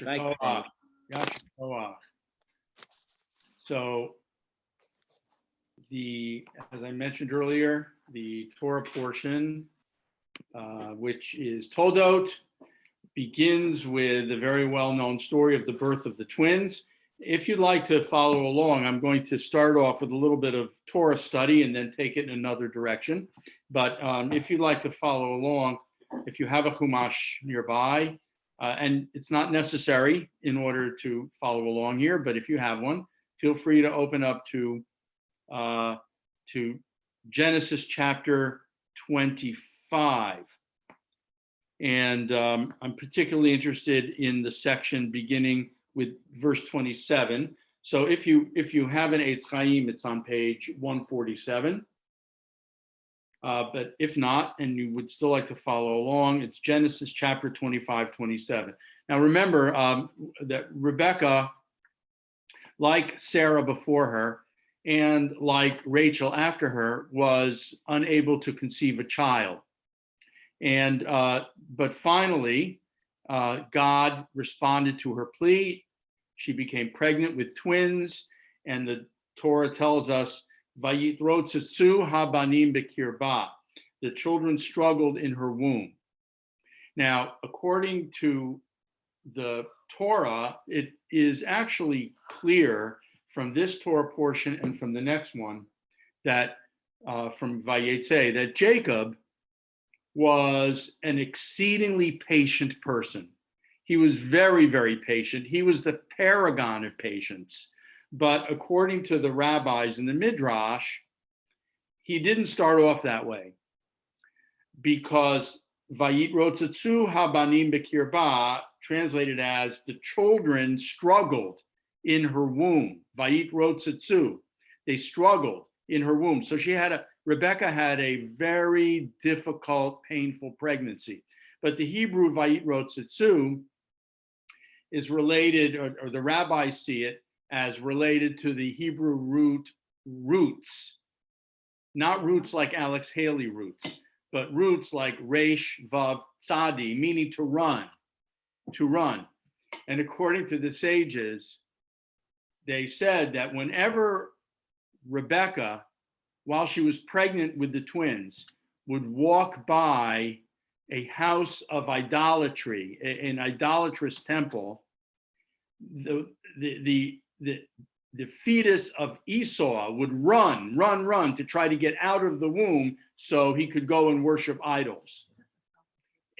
Thank you, Danny. So as I mentioned earlier, the Torah portion, which is Toldot, begins with a very well-known story of the birth of the twins. If you'd like to follow along, I'm going to start off with a little bit of Torah study and then take it in another direction. But if you'd like to follow along, if you have a Chumash nearby, and it's not necessary in order to follow along here, but if you have one, feel free to open up to Genesis chapter 25. And I'm particularly interested in the section beginning with verse 27. So if you have an Eitz Chaim, it's on page 147. But if not, and you would still like to follow along, it's Genesis chapter 25, 27. Now remember that Rebecca, like Sarah before her, and like Rachel after her, was unable to conceive a child. And but finally, God responded to her plea. She became pregnant with twins, and the Torah tells us, "Vayitrotzetzu habanim bekirba." The children struggled in her womb. Now, according to the Torah, it is actually clear from this Torah portion and from the next one that from Vayetze that Jacob was an exceedingly patient person. He was very, very patient. He was the paragon of patience. But according to the rabbis in the Midrash, he didn't start off that way, because Vayitrotzetzu habanim bekirba, translated as the children struggled in her womb. Vayitrotzetzu, they struggled in her womb. So Rebecca had a very difficult, painful pregnancy. But the Hebrew Vayitrotzetzu is related, or the rabbis see it as related to the Hebrew root roots, not roots like Alex Haley roots, but roots like Resh, Vav, Tzadi, meaning to run. And according to the sages, they said that whenever Rebecca, while she was pregnant with the twins, would walk by a house of idolatry, an idolatrous temple, the fetus of Esau would run to try to get out of the womb so he could go and worship idols.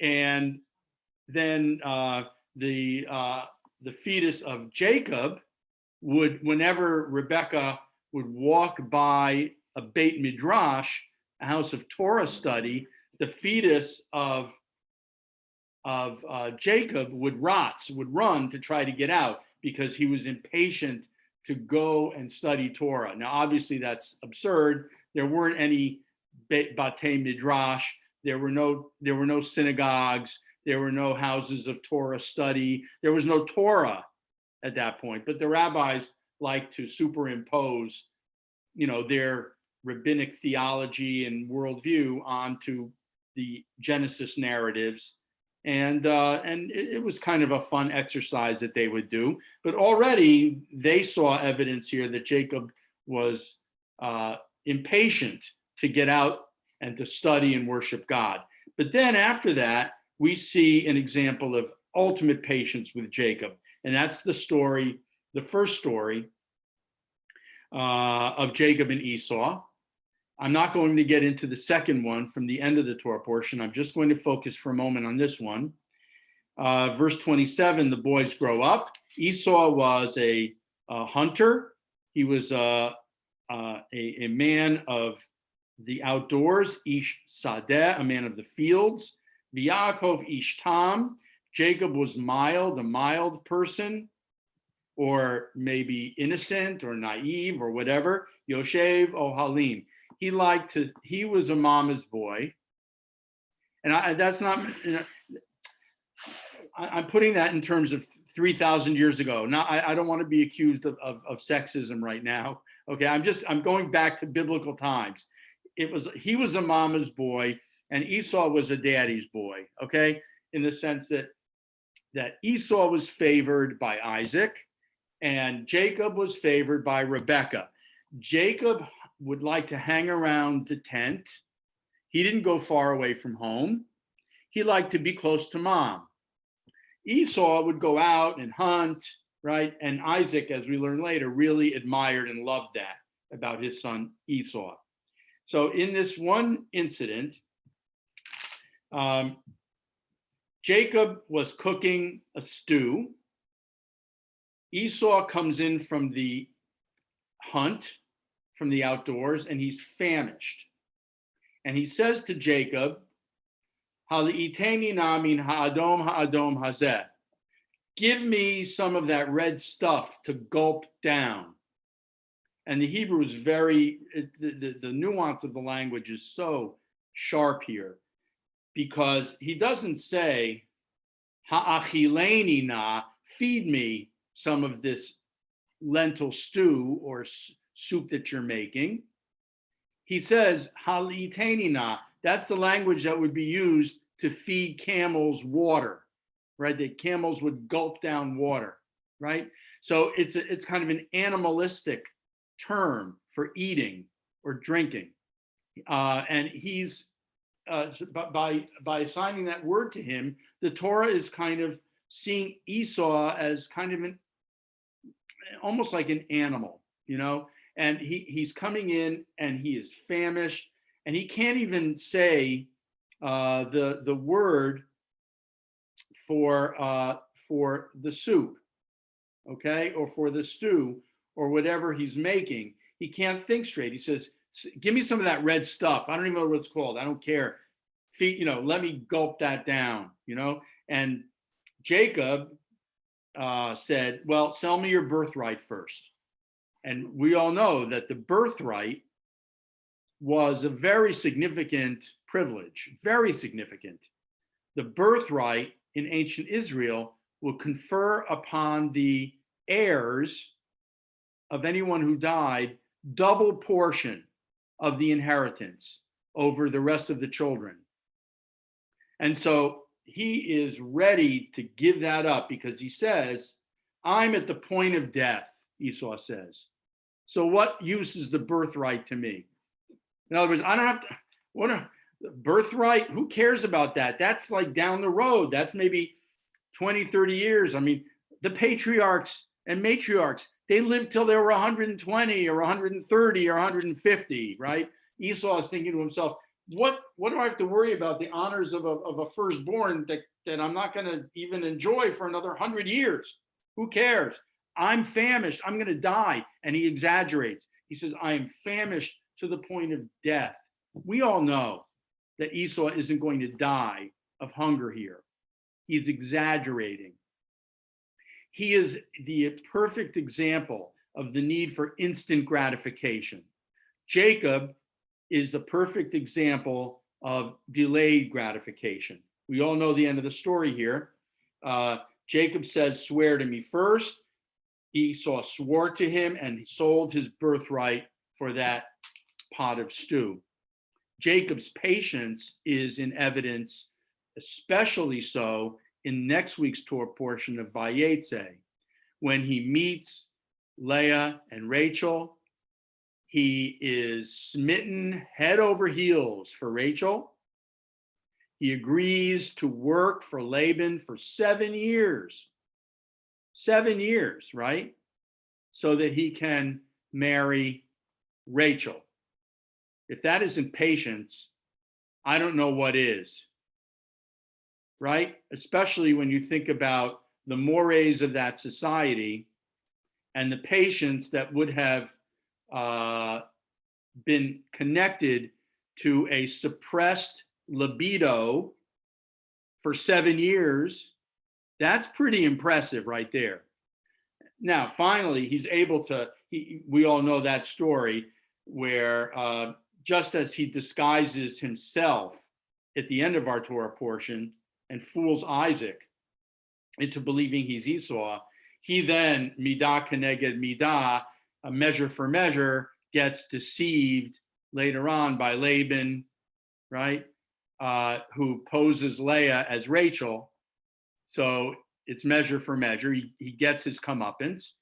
And then the fetus of Jacob would, whenever Rebecca would walk by a Beit Midrash, a house of Torah study, the fetus of Jacob would run to try to get out, because he was impatient to go and study Torah. Now, obviously, that's absurd. There weren't any Batei Midrash. There were no synagogues. There were no houses of Torah study. There was no Torah at that point. But the rabbis like to superimpose, their rabbinic theology and worldview onto the Genesis narratives. And it was kind of a fun exercise that they would do. But already they saw evidence here that Jacob was impatient to get out and to study and worship God. But then after that, we see an example of ultimate patience with Jacob. And that's the first story of Jacob and Esau. I'm not going to get into the second one from the end of the Torah portion. I'm just going to focus for a moment on this one. Verse 27, the boys grow up. Esau was a hunter. He was a man of the outdoors, Ish Sadeh, a man of the fields. Yaakov Ish Tam, Jacob was mild, a mild person, or maybe innocent or naive or whatever. Yoshev Ohalim. He was a mama's boy. And that's not, I'm putting that in terms of 3,000 years ago. Now, I don't want to be accused of sexism right now. Okay, I'm going back to biblical times. He was a mama's boy and Esau was a daddy's boy, okay? In the sense that that Esau was favored by Isaac and Jacob was favored by Rebekah. Jacob would like to hang around the tent. He didn't go far away from home. He liked to be close to mom. Esau would go out and hunt, right? And Isaac, as we learn later, really admired and loved that about his son Esau. So in this one incident, Jacob was cooking a stew. Esau comes in from the hunt, from the outdoors, and he's famished. And he says to Jacob, Ha'iteni na min ha'adom ha'adom hazeh. Give me some of that red stuff to gulp down. And the Hebrew is the nuance of the language is so sharp here, because he doesn't say, ha'achileni na, feed me some of this lentil stew or soup that you're making. He says, ha'iteni na, that's the language that would be used to feed camels water, right? That camels would gulp down water, right? So it's kind of an animalistic term for eating or drinking. And he's, by assigning that word to him, the Torah is kind of seeing Esau as kind of almost like an animal, you know? And he's coming in and he is famished and he can't even say the word for the soup, okay, or for the stew or whatever he's making. He can't think straight. He says, give me some of that red stuff. I don't even know what it's called. I don't care. Let me gulp that down, And Jacob said, well, sell me your birthright first. And we all know that the birthright was a very significant privilege, very significant. The birthright in ancient Israel will confer upon the heirs of anyone who died double portion of the inheritance over the rest of the children. And so he is ready to give that up because he says, I'm at the point of death, Esau says. So what use is the birthright to me? In other words, I don't have to, birthright? Who cares about that? That's like down the road. That's maybe 20, 30 years. I mean, the patriarchs and matriarchs, they lived till they were 120 or 130 or 150, right? Esau is thinking to himself, what do I have to worry about the honors of a firstborn that I'm not going to even enjoy for another 100 years? Who cares? I'm famished. I'm going to die. And he exaggerates. He says, I am famished to the point of death. We all know that Esau isn't going to die of hunger here. He's exaggerating. He is the perfect example of the need for instant gratification. Jacob is the perfect example of delayed gratification. We all know the end of the story here. Jacob says, swear to me first. Esau swore to him and he sold his birthright for that pot of stew. Jacob's patience is in evidence, especially so in next week's Torah portion of Vayetze, when he meets Leah and Rachel. He is smitten head over heels for Rachel. He agrees to work for Laban for 7 years. 7 years, right? So that he can marry Rachel. If that isn't patience, I don't know what is, right? Especially when you think about the mores of that society and the patience that would have been connected to a suppressed libido for 7 years. That's pretty impressive right there. Now, finally, he's able to, we all know that story where just as he disguises himself at the end of our Torah portion and fools Isaac into believing he's Esau, he then, midah keneged midah, a measure for measure, gets deceived later on by Laban, right? Who poses Leah as Rachel. So it's measure for measure. He gets his comeuppance.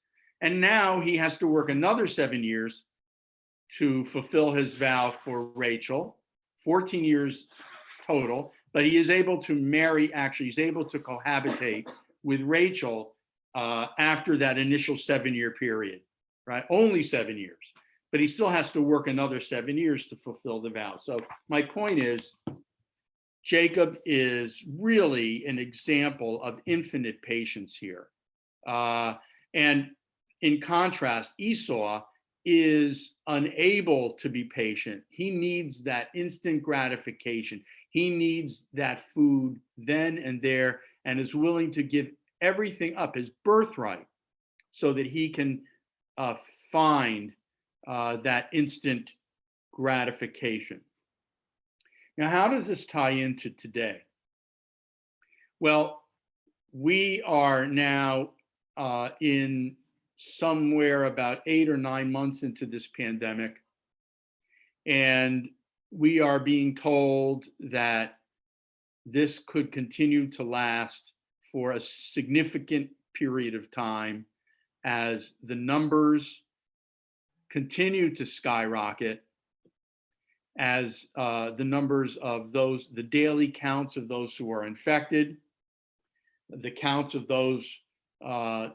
And now he has to work another 7 years to fulfill his vow for Rachel, 14 years total. But he is able to marry, actually, he's able to cohabitate with Rachel after that initial 7-year period, right? Only 7 years. But he still has to work another 7 years to fulfill the vow. So my point is, Jacob is really an example of infinite patience here. And in contrast, Esau is unable to be patient. He needs that instant gratification. He needs that food then and there, and is willing to give everything up, his birthright, so that he can find that instant gratification. Now, how does this tie into today? Well, we are now in somewhere about 8 or 9 months into this pandemic, and we are being told that this could continue to last for a significant period of time as the numbers continue to skyrocket, as the numbers of those, the daily counts of those who are infected, the counts of those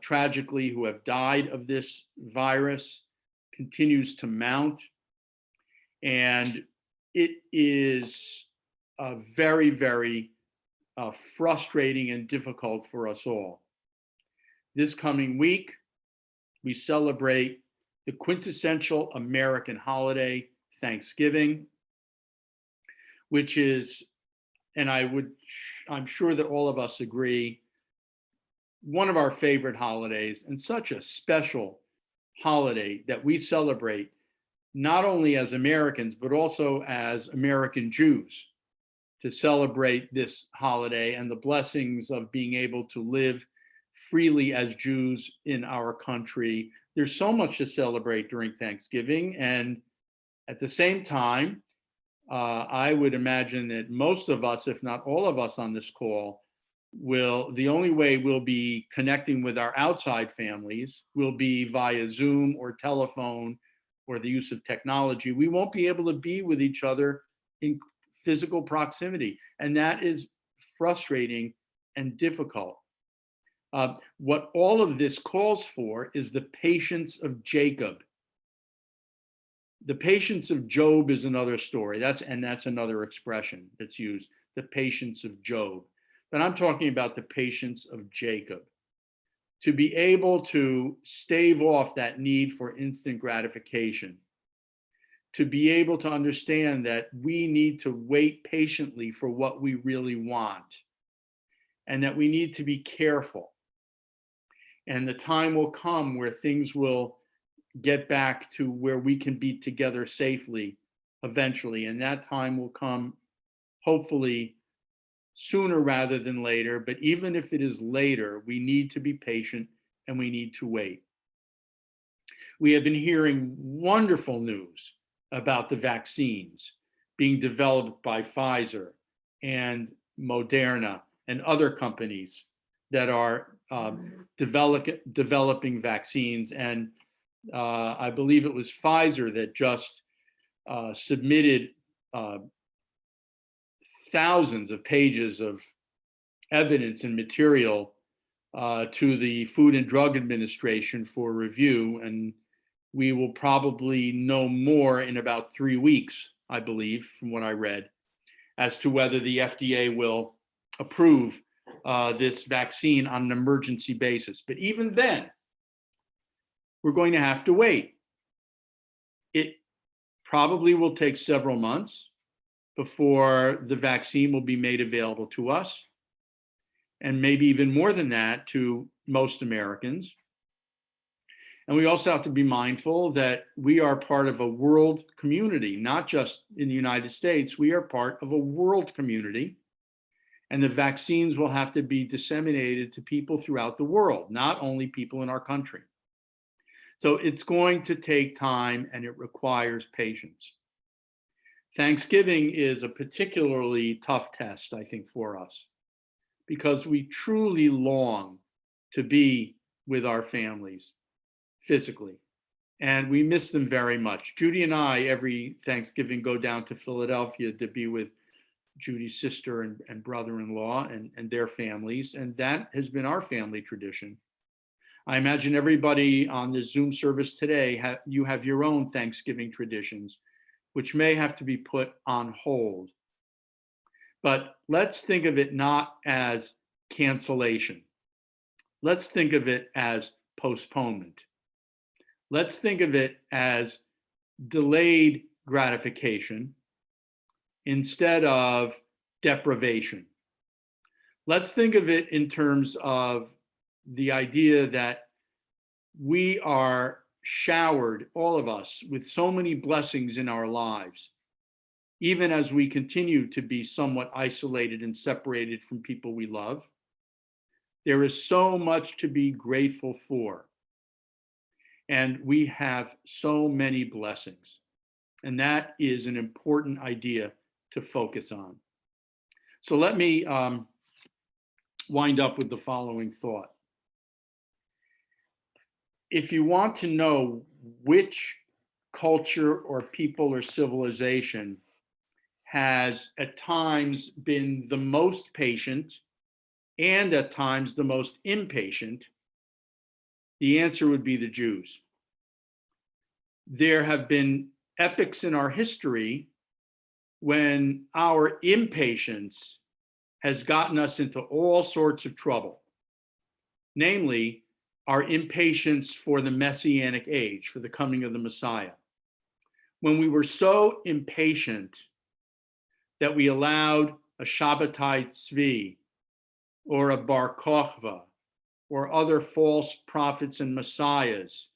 tragically who have died of this virus continues to mount. And it is very, very frustrating and difficult for us all. This coming week, we celebrate the quintessential American holiday, Thanksgiving, which is, and I'm sure that all of us agree, one of our favorite holidays, and such a special holiday that we celebrate not only as Americans, but also as American Jews, to celebrate this holiday and the blessings of being able to live freely as Jews in our country. There's so much to celebrate during Thanksgiving. And at the same time, I would imagine that most of us, if not all of us on this call, the only way we'll be connecting with our outside families will be via Zoom or telephone or the use of technology. We won't be able to be with each other in physical proximity. And that is frustrating and difficult. What all of this calls for is the patience of Jacob. The patience of Job is another story. That's another expression that's used, the patience of Job. But I'm talking about the patience of Jacob. To be able to stave off that need for instant gratification, to be able to understand that we need to wait patiently for what we really want, and that we need to be careful. And the time will come where things will get back to where we can be together safely eventually. And that time will come, hopefully, sooner rather than later. But even if it is later, we need to be patient and we need to wait. We have been hearing wonderful news about the vaccines being developed by Pfizer and Moderna and other companies that are developing vaccines. And I believe it was Pfizer that just submitted thousands of pages of evidence and material to the Food and Drug Administration for review. And we will probably know more in about 3 weeks, I believe, from what I read, as to whether the FDA will approve this vaccine on an emergency basis. But even then, we're going to have to wait. It probably will take several months before the vaccine will be made available to us, and maybe even more than that to most Americans. And we also have to be mindful that we are part of a world community, not just in the United States. We are part of a world community, and the vaccines will have to be disseminated to people throughout the world, not only people in our country. So it's going to take time, and it requires patience. Thanksgiving is a particularly tough test, I think, for us, because we truly long to be with our families physically. And we miss them very much. Judy and I, every Thanksgiving, go down to Philadelphia to be with Judy's sister and brother-in-law and their families. And that has been our family tradition. I imagine everybody on this Zoom service today, you have your own Thanksgiving traditions, which may have to be put on hold. But let's think of it not as cancellation. Let's think of it as postponement. Let's think of it as delayed gratification instead of deprivation. Let's think of it in terms of the idea that we are showered, all of us, with so many blessings in our lives, even as we continue to be somewhat isolated and separated from people we love. There is so much to be grateful for. And we have so many blessings. And that is an important idea to focus on. So let me wind up with the following thought. If you want to know which culture or people or civilization has at times been the most patient and at times the most impatient, the answer would be the Jews. There have been epochs in our history when our impatience has gotten us into all sorts of trouble, namely our impatience for the Messianic age, for the coming of the Messiah. When we were so impatient that we allowed a Shabbatai Tzvi or a Bar Kochva or other false prophets and messiahs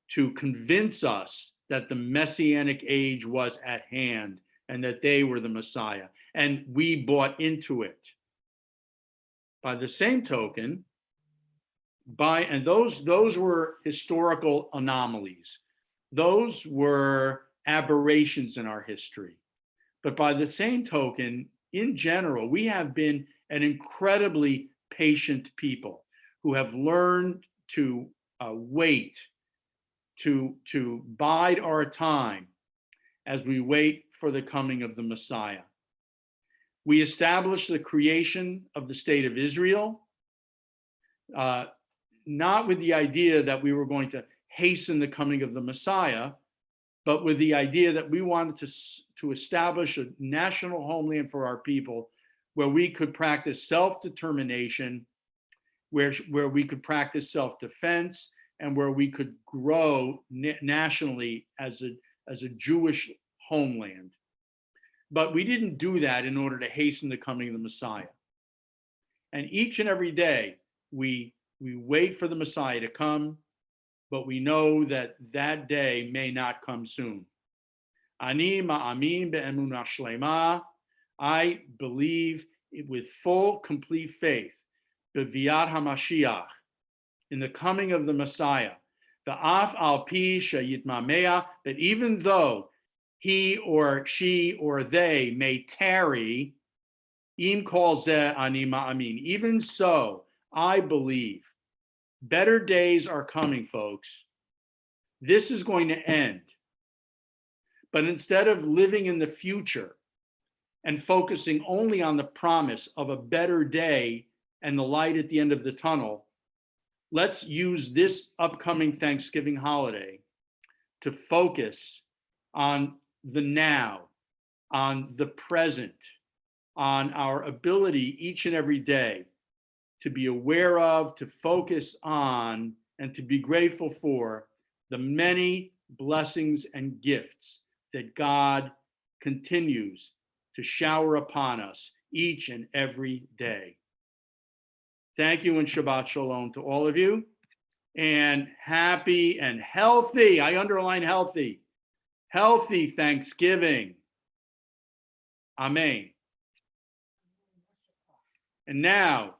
to convince us that the Messianic age was at hand and that they were the Messiah, and we bought into it. By the same token, those were historical anomalies. Those were aberrations in our history. But by the same token, in general, we have been an incredibly patient people who have learned to wait, to bide our time as we wait for the coming of the Messiah. We established the creation of the state of Israel, not with the idea that we were going to hasten the coming of the Messiah, but with the idea that we wanted to establish a national homeland for our people where we could practice self-determination, where we could practice self-defense, and where we could grow nationally as a Jewish homeland. But we didn't do that in order to hasten the coming of the Messiah. And each and every day, we wait for the Messiah to come, but we know that that day may not come soon. Ani ma'amin be'emunah shlema. I believe with full, complete faith, beviat hamashiach, in the coming of the Messiah. Ve'af al pi sheyitmamea, that even though he or she or they may tarry, im kol zeh ani ma'amin. Even so, I believe better days are coming, folks. This is going to end. But instead of living in the future and focusing only on the promise of a better day and the light at the end of the tunnel, let's use this upcoming Thanksgiving holiday to focus on the now, on the present, on our ability each and every day to be aware of, to focus on, and to be grateful for the many blessings and gifts that God continues to shower upon us each and every day. Thank you and Shabbat Shalom to all of you. And happy and healthy, I underline healthy Thanksgiving. Amen. And now,